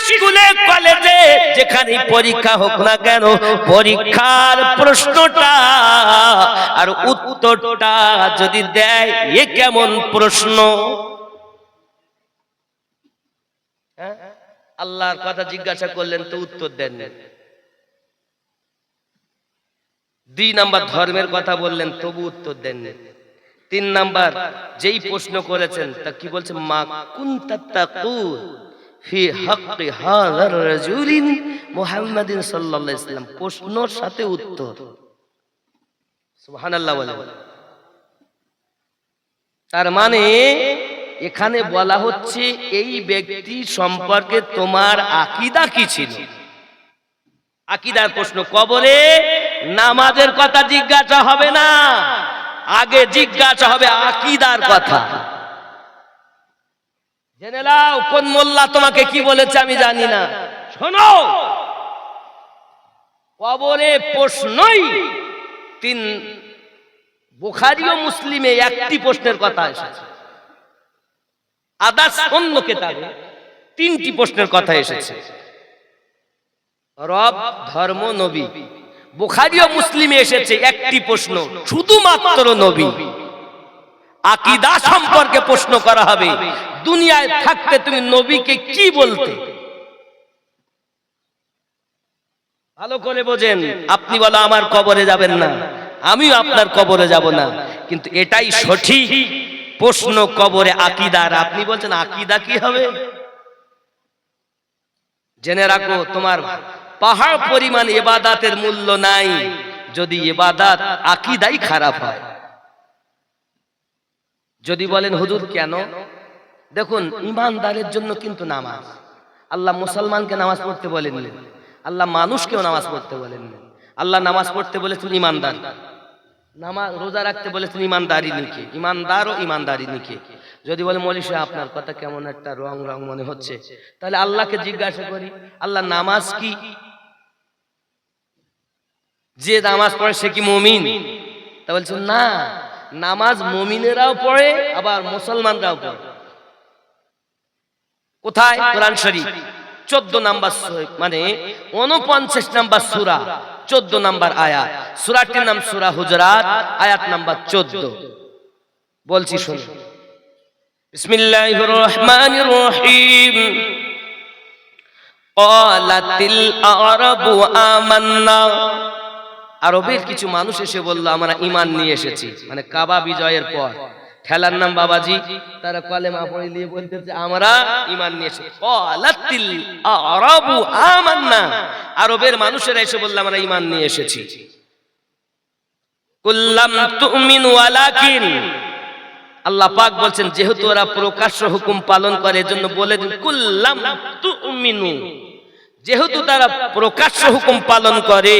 স্কুলে কলেজে যেখানে পরীক্ষা হোক না কেন, পরীক্ষার প্রশ্নটা আর উত্তরটা যদি দেয়, এ কেমন প্রশ্ন? আল্লাহর কথা জিজ্ঞাসা করলেন তো উত্তর দেন না। 2 নাম্বার ধর্মের কথা বললেন তবু উত্তর দেননি। 3 নাম্বার যেই প্রশ্ন করেছেন তা কি বলছে, মা কুনতা তাকুল ফি হাক্কি হাযার রাজুলিন মুহাম্মাদিন সাল্লাল্লাহু আলাইহি ওয়াসাল্লাম, প্রশ্নের সাথে উত্তর। সুবহানাল্লাহ বলে। তার মানে এখানে বলা হচ্ছে এই ব্যক্তি সম্পর্কে তোমার আকীদা কি ছিল। আকীদার প্রশ্ন। কবরে নামাজের কথা জিজ্ঞাসা হবে না, আগে জিজ্ঞাসা হবে আকীদার কথা। জেনে নাও কোন মোল্লা তোমাকে কি বলেছে আমি জানি না, শোনো, কবরে প্রশ্নই 3, বুখারী ও মুসলিমে একটি প্রশ্নের কথা এসেছে, আদার্স অন্য কিতাবে 3টি প্রশ্নের কথা এসেছে, রব, ধর্ম, নবী। বুখারী ও মুসলিমে এসেছে একটি প্রশ্ন, শুধুমাত্র নবী। আকীদা সম্পর্কে প্রশ্ন করা হবে, দুনিয়ায় থাকতে তুমি নবীকে কি বলতে। ভালো করে বোঝেন। আপনি বলো আমার কবরে যাবেন না, আমিও আপনার কবরে যাব না, কিন্তু এটাই সঠিক প্রশ্ন কবরে আকীদার। আপনি বলছেন আকীদা কি হবে? জেনে রাখো তোমার পাহাড় পরিমাণ ইবাদতের মূল্য নাই যদি ইবাদত আকীদাই খারাপ হয়। যদি বলেন হুজুর কেন, দেখুন ঈমানদারের জন্য কিন্তু নামাজ, আল্লাহ মুসলমানকে নামাজ পড়তে বলেননি, আল্লাহ মানুষকেও নামাজ পড়তে বলেননি। আল্লাহ নামাজ পড়তে বলেছেন ঈমানদার, নামাজ রোজা রাখতে বলেছেন ঈমানদারি নিকে, ঈমানদার ও ঈমানদারি নিকে। যদি বলে মৌলভী সাহেব আপনার কথা কেমন একটা রং রং মনে হচ্ছে, তাহলে আল্লাহকে জিজ্ঞাসা করি, আল্লাহ নামাজ কি? যে নামাজ পড়ে সে কি মুমিন? তা বলছেন না, নামাজ মুমিনেরাও পড়ে আবার মুসলমানরাও পড়ে। কোথায়? কোরআন শরীফ 14 নাম্বার মানে 49 নাম্বার সূরা 14 নাম্বার আয়াত। সূরাটির নাম সূরা হুজুরাত, আয়াত নাম্বার 14। বলছি শুনুন। বিসমিল্লাহির রহমানির রহিম। ক্বালাতিল আরাবু আমান্না আরবের কিছু মানুষ এসে বলল আমরা ঈমান নিয়ে এসেছি, মানে কাবা বিজয়ের পর ঠেলার নাম বাবাজি, তারা কলেমা পড়ে দিয়ে বলতেছে আমরা ঈমান নিয়ে এসেছি। ক্বালাতিল আরাবু আমান্না, আরবের মানুষেরা এসে বলল আমরা ঈমান নিয়ে এসেছি। কুল্লাম তুমিনু ওয়ালাকিন, আল্লাহ পাক বলছেন যেহেতু ওরা প্রকাশ্য হুকুম পালন করে এজন্য বলে দিন কুল্লাম তুমিনু, যেহেতু তারা প্রকাশ্য হুকুম পালন করে,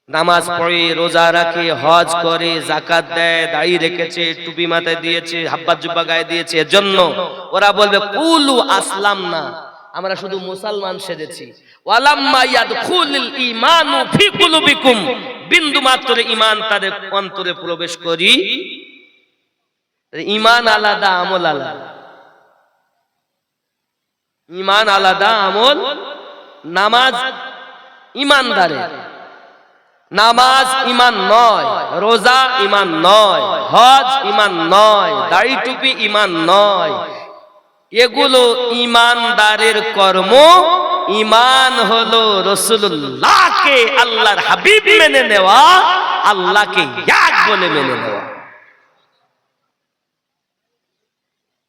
নামাজ পড়ে, রোজা রাখে, হজ করে, যাকাত দেয়, দাড়ি রেখেছে, টুপি মাথায় দিয়েছে, হাব্বা জুব্বা গায়ে দিয়েছে, এজন্য ওরা বলবে কুলু আসলামনা, আমরা শুধু মুসলমান সেজেছি। ওয়ালাম্মা ইয়াদখুলুল ঈমানু ফি কুলুবিকুম, বিন্দু মাত্র ঈমান তাদের অন্তরে প্রবেশ করি। ঈমান আলাদা, আমল আলাদা। ঈমান আলাদা, আমল। নামাজ ঈমানদারের, নামাজ ঈমান নয়, রোজা ঈমান নয়, হজ ঈমান নয়, দাড়ি টুপি ঈমান নয়, এগুলো ঈমানদারের কর্ম। ঈমান হলো রাসূলুল্লাহকে আল্লাহর হাবিব মেনে নেওয়া, আল্লাহকে এক বলে মেনে নেওয়া।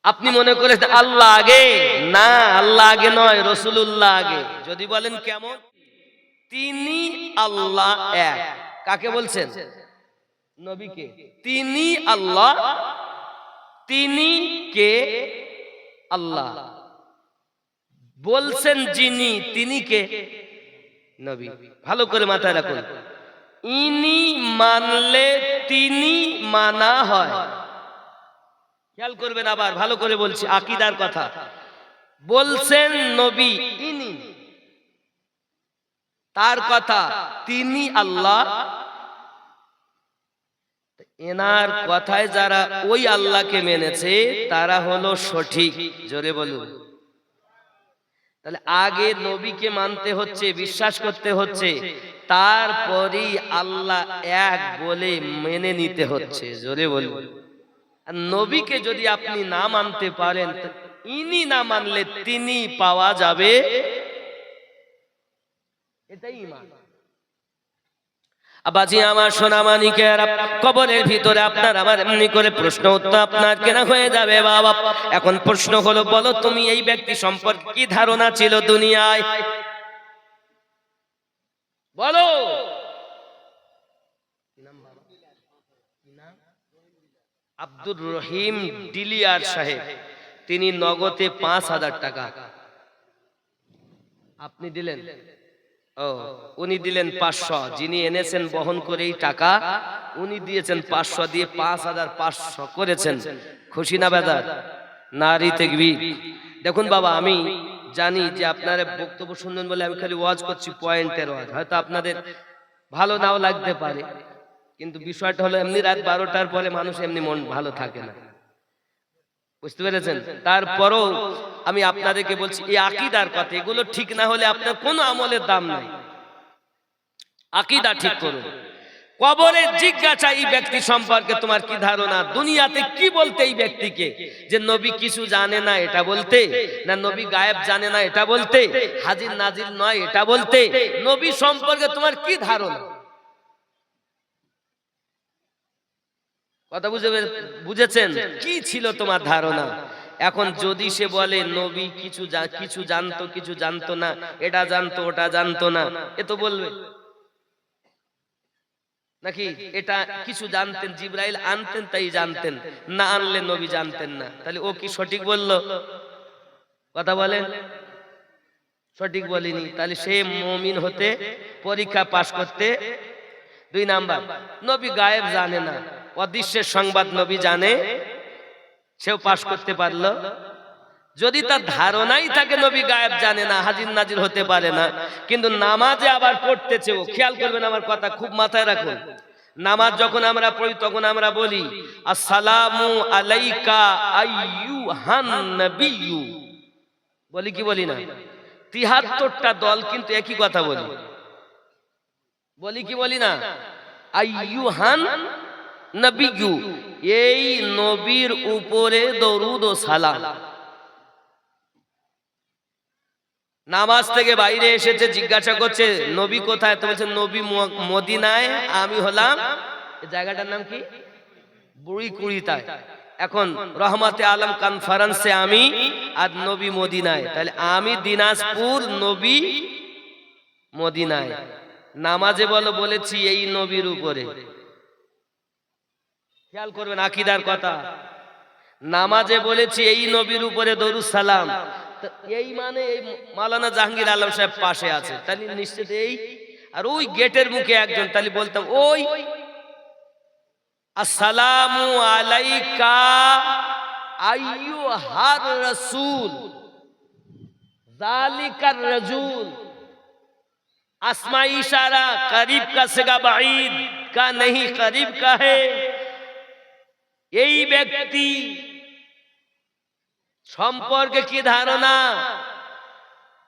আপনি মনে করেছেন আল্লাহ আগে, না, আল্লাহ আগে নয়, রাসূলুল্লাহ আগে। যদি বলেন কেমন, তিনি আল্লাহ এক। কাকে বলছেন? নবীকে। তিনি আল্লাহ, তিনি কে? আল্লাহ। বলছেন যিনি, তিনি কে? নবী। ভালো করে মাথায় রাখুন, ইনি মানলে তিনি মানা হয়। খেয়াল করবেন, আবার ভালো করে বলছি, আকীদার কথা বলছেন নবী, ইনি, তার কথা, তিনি আল্লাহ, এনার কথায় যারা ওই আল্লাহকে মেনেছে তারা হলো সঠিক। জোরে বলুন। তাহলে আগে নবীকে মানতে হচ্ছে, বিশ্বাস করতে হচ্ছে, তারপরেই আল্লাহ এক বলে মেনে নিতে হচ্ছে। জোরে বলুন। আর নবীকে যদি আপনি না মানতে পারেন, ইনি না মানলে তিনি পাওয়া যাবে, এটাই ঈমান। আবাজি আমার সোনা মানিকেরা, কবরের ভিতরে আপনার আমার এমনি করে প্রশ্ন উত্তর আপনার কেনা হয়ে যাবে বাবা। এখন প্রশ্ন হলো, বলো তুমি এই ব্যক্তি সম্পর্কে কি ধারণা ছিল দুনিয়ায়? বলো। আব্দুর রহিম ডিলিয়ার সাহেব, তিনি নগদে ৫,০০০ টাকা আপনি দিলেন। ও, উনি দিলেন ৫০০, যিনি এনেছেন বহন করে এই টাকা উনি দিয়েছেন ৫০০, দিয়ে ৫,৫০০ করেছেন। খুশি না বেজার? নারী তাকবীর। দেখুন বাবা, আমি জানি যে আপনারা বক্তব্য শুনবেন বলে আমি খালি ওয়াজ করছি, পয়েন্টের ওয়াজ, হয়তো আপনাদের ভালো নাও লাগতে পারে, কিন্তু বিষয়টা হলো এমনি রাত ১২টার পরে মানুষ এমনি মন ভালো থাকে না, বুঝতে পেরেছেন? তারপরও আমি আপনাদেরকে বলছি, এই আকীদার কথা, এগুলো ঠিক না হলে আপনার কোনো আমলের দাম নাই। আকীদা ঠিক করুন। কবরে জিজ্ঞাসা এই ব্যক্তি সম্পর্কে তোমার কি ধারণা? দুনিয়াতে কি বলতে এই ব্যক্তিকে? যে নবী কিছু জানে না এটা বলতে, না নবী গায়েব জানে না এটা বলতে, হাজির নাজির নয় এটা বলতে, নবী সম্পর্কে তোমার কি ধারণা? কথা বুঝেছেন? কি ছিল তোমার ধারণা? এখন যদি সে বলে নবী কিছু জানতো, কিছু জানতো না, এটা জানতো, ওটা জানতো না, এ তো বলবে নাকি এটা কিছু জানতেন, জিবরাইল আনতেন তাই জানতেন, না আনলে নবী জানতেন না, তাহলে ও কি সঠিক বলল? কথা বলেন, সঠিক বলিনি। তাহলে সে মুমিন হতে, পরীক্ষা পাশ করতে, ২ নাম্বার, নবী গায়েব জানে না, অদৃশ্যের সংবাদ নবী জানে, সেও পাশ করতে পারলো। যদি তার ধারণাই থাকে নবী গায়েব জানে না, হাজির নাজির হতে পারে না, কিন্তু নামাজে আবার পড়তেছে ও। খেয়াল করবেন আমার কথা, খুব মাথায় রাখুন। নামাজ যখন আমরা পড়ি তখন আমরা বলি আসসালামু আলাইকা আইয়ুহান নবিয়্যু, বলি কি বলি না? ৭৩টা দল কিন্তু একই কথা বলি, বলি কি বলি না? আইয়ুহান নবিয়্যু, এই নবীর উপরে দরুদ ও সালাম। নামাজ থেকে বাইরে এসেছে, জিজ্ঞাসা করছে নবী কোথায়? তো বলছে নবী মদিনায়, আমি হলাম জায়গাটার নাম কি বুড়িকুড়িতায়। এখন রহমতে আলম কনফারেন্সে আমি, আর নবী মদিনায়। তাহলে আমি দিনাজপুর, নবী মদিনায়। নামাজে বলেছি এই নবীর উপরে, খেয়াল করবেন আকীদার কথা। নামাজে বলেছি এই নবীর উপরে দরুদ সালাম, এই মানে এই মাওলানা জাহাঙ্গীর আলম সাহেব পাশে আছে, তাহলে নিশ্চিত এই। আর ওই গেটের মুখে একজন, তাহলে বলতাম ওই আসসালামু আলাইকা আইয়ুহার রাসূল যালিকার রাজুল। आसमा इशारा, करीब का सिगा बाईद का नहीं, करीब का है। এই ব্যক্তি সম্পর্কে কি ধারণা?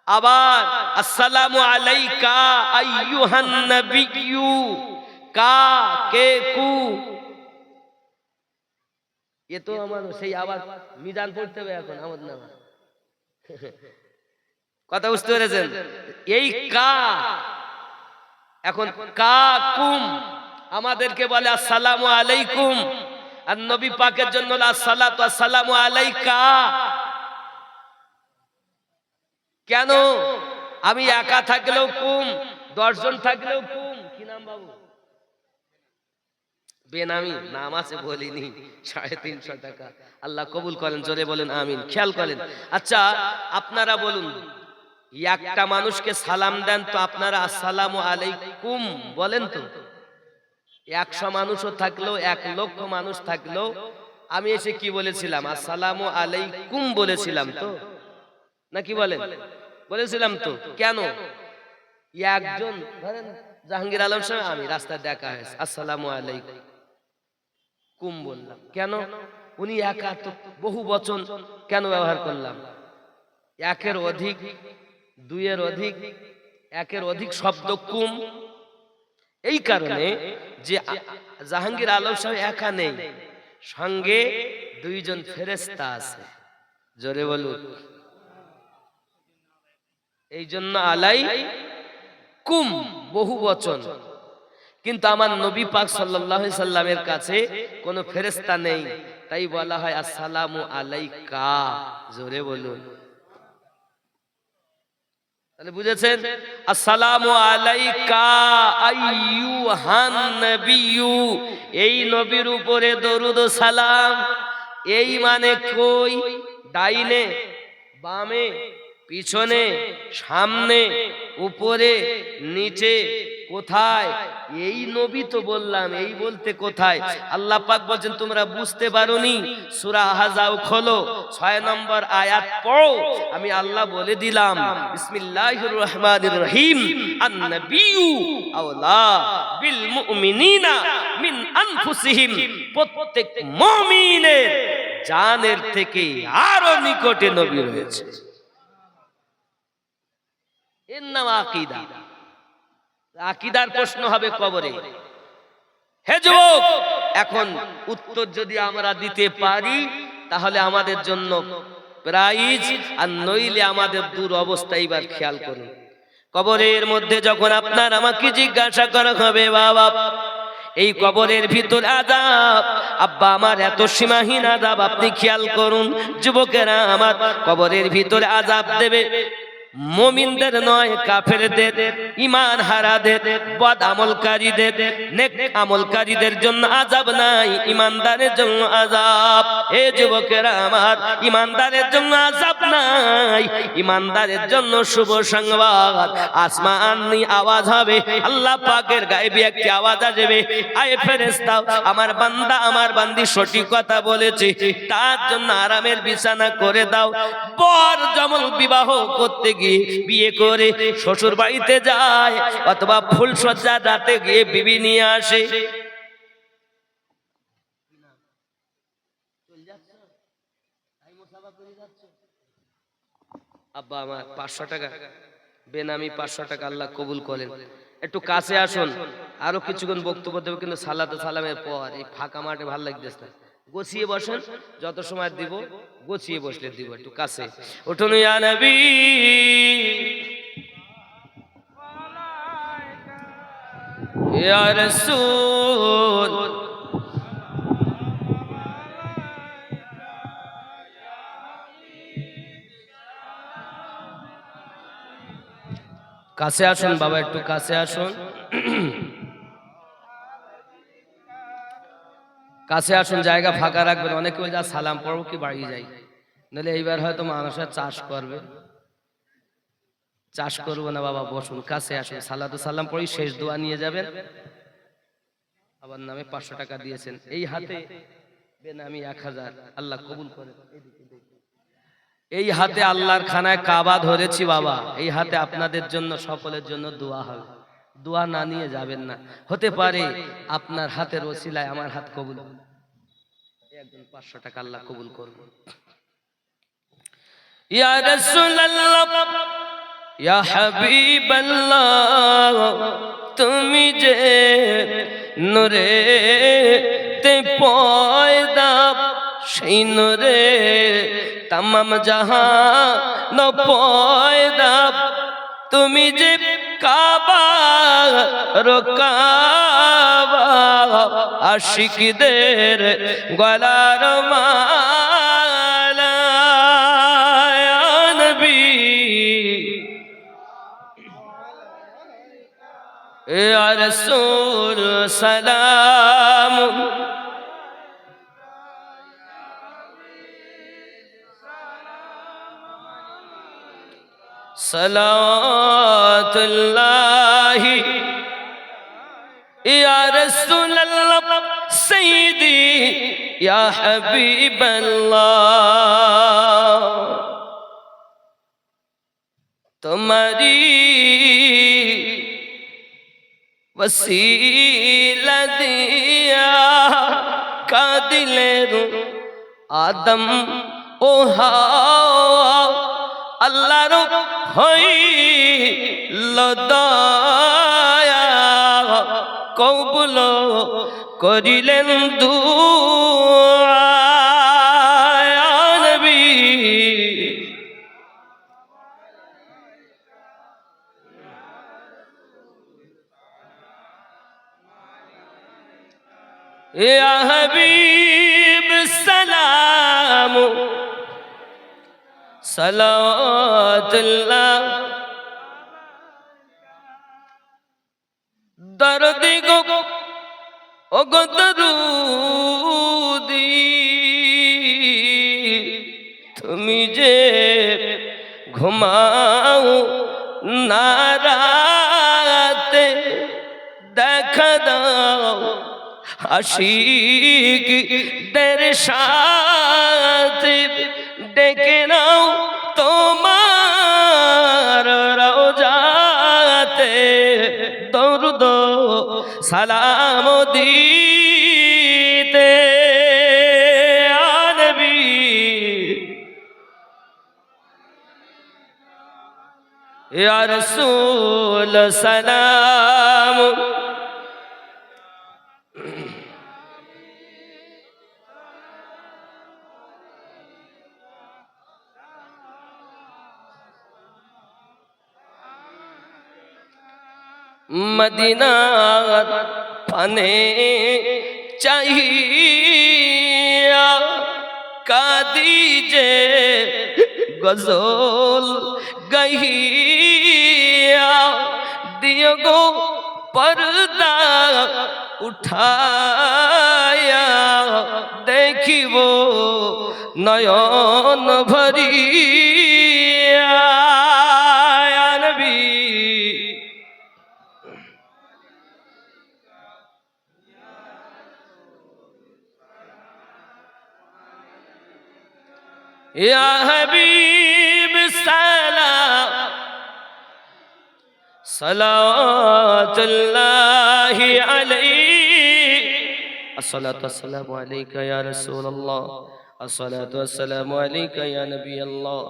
আবার আসসালামু আলাইকা আইয়ুহান নবিয়্যু, কা কে কু, এ তো আমার সেই আবার মিজান পড়তে হবে এখন আমাদের নাম। কথা বুঝতে পেরেছেন? এই কা, এখন কা কুম আমাদেরকে বলে আসসালামু আলাইকুম, আর নবী পাকের জন্য আসসালাতু আসসালামু আলাইকা। কেন? আমি একা থাকলেও কুম, 10 জন থাকলেও কুম। কি নাম বাবু? বেনামি নাম আছে, বলিনি। 350 টাকা। আল্লাহ কবুল করেন, জোরে বলেন আমিন। খেয়াল করেন। আচ্ছা আপনারা বলুন, একটা মানুষকে সালাম দেন তো আপনারা আসসালামু আলাইকুম বলেন তো? 100 মানুষও থাকলেও, 1 লক্ষ মানুষ থাকলেও আমি এসে কি বলেছিলাম? আসসালামু আলাইকুম বলেছিলাম তো, নাকি বলেন? বলেছিলাম তো। কেন? একজন ধরেন জাহাঙ্গীর আলম সাহেব, আমি রাস্তায় দেখা হয়েছে, আসসালামু আলাইকুম বললাম। কেন? উনি একা, তো বহু বচন কেন ব্যবহার করলাম? একের অধিক, দুইয়ের অধিক, একের অধিক শব্দ কুম। এই কারণে যে জাহাঙ্গীর আলম সাহেব একা নেই, সঙ্গে 2 জন ফেরেশতা আছে। জোরে বলুন। এই জন্য আলাই কুম বহু বচন। কিন্তু আমার নবী পাক সাল্লাল্লাহু আলাইহি সাল্লামের কাছে কোনো ফেরেশতা নেই, তাই বলা হয় আসসালামু আলাইকা। জোরে বলুন। তাহলে বুঝেছেন? আসসালামু আলাইকা আইয়ুহান নবিয়্যু, এই নবীর উপরে দরুদ ও সালাম। এই মানে কই? ডাইনে, বামে, পিছনে, সামনে, উপরে, নিচে, কোথায়? এই নবী তো বললাম, এই বলতে কোথায়? আল্লাহ পাক বলেন তোমরা বুঝতে পারোনি, সূরা আহজাব খোলো, 6 নম্বর আয়াত পড়ো। আমি আল্লাহ বলে দিলাম বিসমিল্লাহির রহমানির রহিম, আন-নাবিয়্যু আওলা বিল মুমিনিনা মিন আনফুসিহিম, প্রত্যেক মুমিনের জানের থেকে আরো নিকটে নবী রয়েছে। এর নাম আকীদা। আকীদার প্রশ্ন হবে কবরে। হে যুবক, এখন উত্তর যদি আমরা দিতে পারি তাহলে আমাদের জন্য প্রাইজ, আর নইলে আমাদের দূর অবস্থা। এবার খেয়াল করুন, কবরের মধ্যে যখন আপনার আমাকে জিজ্ঞাসা করা হবে, বাবা এই কবরের ভিতর আযাব, আব্বা আমার এত সীমাহীন আযাব, আপনি খেয়াল করুন যুবকেরা আমার, কবরের ভিতরে আযাব দেবে মুমিনদের নয়, কাফেরদের, ঈমান হারাদের, বদ আমলকারীদের। নেক আমলকারীদের জন্য আযাব নাই, ঈমানদারের জন্য আযাব। হে যুবকেরা আমার, ঈমানদারের জন্য আযাব নাই, ঈমানদারের জন্য শুভ সংবাদ। আসমান আওয়াজ হবে, আল্লাহ পাকের গায়েবী একটি আওয়াজ আসবে, আয় ফেরেশতা, আমার বান্দা আমার বান্দি সঠিক কথা বলেছে, তার জন্য আরামের বিছানা করে দাও। বর জমল বিবাহ করতে গিয়ে, বিয়ে করে শ্বশুর বাড়িতে যায়, অথবা ফুলসজ্জা রাতে গিয়ে বিবি নিয়ে আসে। আব্বা আমার 500 টাকা বেনামি, 500 টাকা আল্লাহ কবুল করেন। একটু কাছে আসুন, আরো কিছুক্ষণ বক্তব্য দেবো, কিন্তু সালাতে সালামের পর এই ফাঁকা মাঠে ভালো লাগতেছে না। গোছিয়ে বসেন, যত সময় দিব গোছিয়ে বসলে দিব। একটু কাছে উঠুন। ইয়া নবী ইয়া রাসূল কাছে আসুন বাবা, একটু কাছে আসুন, কাছে আসুন, জায়গা ফাঁকা রাখবেন। অনেকে ওই যা সালাম পড়বো কি বাড়ি যাই, নাহলে এইবার হয়তো মানুষের চাষ করবে। চাষ করবো না বাবা, বসুন, কাছে আসুন। সালাতু সালাম পড়ি, শেষ দোয়া নিয়ে যাবেন। আবার নামে 500 টাকা দিয়েছেন, এই হাতে বেনামি 1000, আল্লাহ কবুল করে। এই হাতে আল্লাহর খানায় কাবা ধরেছি বাবা, এই হাতে আপনাদের জন্য সকলের জন্য দোয়া হবে। দোয়া না নিয়ে যাবেন না, হতে পারে আপনার হাতের ওসিলায় আমার হাত কবুল হবে। একজন 500 টাকা আল্লাহ কবুল করবে। ইয়া রাসূলুল্লাহ ইয়া হাবিবাল্লাহ, তুমি যে নূরে তে পয়দা, সেই নূরে তামাম জাহান পয়দা। তুমি যে কাবা রকাবা, আশিকদের গলার মালা। ইয়া নবী ইয়া রাসূল সালাম, সালাতুল্লাহি ইয়া রাসূলুল্লাহ সাইয়্যিদি ইয়া হাবিবাল্লাহ। তোমারি वसीला दिया का दिलेर आदम ओ हावा, अल्लाहर हইল দয়া, কবুল করিলেন দুআ। ইয়া নবী ইয়া হাবিব সালাম, সালাওয়াতুল্লাহ। দরদি গো ও গো দরুদি, তুমি যে ঘুমাও না রাতে, দেখা দাও আশিকদের সাথে, ডেকে নাও তোমার রওজাতে, দরুদ সালাম দিতে। ইয়া নবী ইয়া রাসূল সালাম। মদিনার পানে চাহিয়া কাঁদি যে গজল গাহিয়া, দিও গো পর্দা উঠায়া, দেখিব নয়ন ভরিয়া। ইয়া নবী ইয়া হাবিব সালাম, সালাতুল্লাহি আলাইহি। আসসালাতু ওয়াসসালামু আলাইকা ইয়া রাসূলুল্লাহ, আসসালাতু ওয়াসসালামু আলাইকা ইয়া নবিয়াল্লাহ,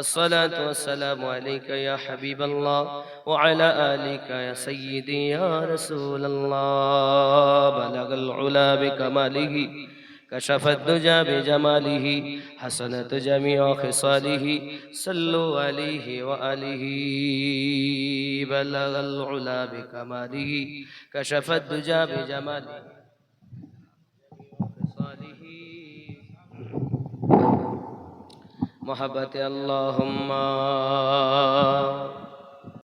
আসসালাতু ওয়াসসালামু আলাইকা ইয়া হাবিবাল্লাহ, ওয়া আলা আলিকা ইয়া সাইয়্যিদি ইয়া রাসূলুল্লাহ। বালাগাল উলা বিকামালিহি كشف الدجى بجماله حسنت جميع خصاله صلوا عليه وآله بلغ العلا بكماله كشف الدجى بجماله خصاله محبت اللهم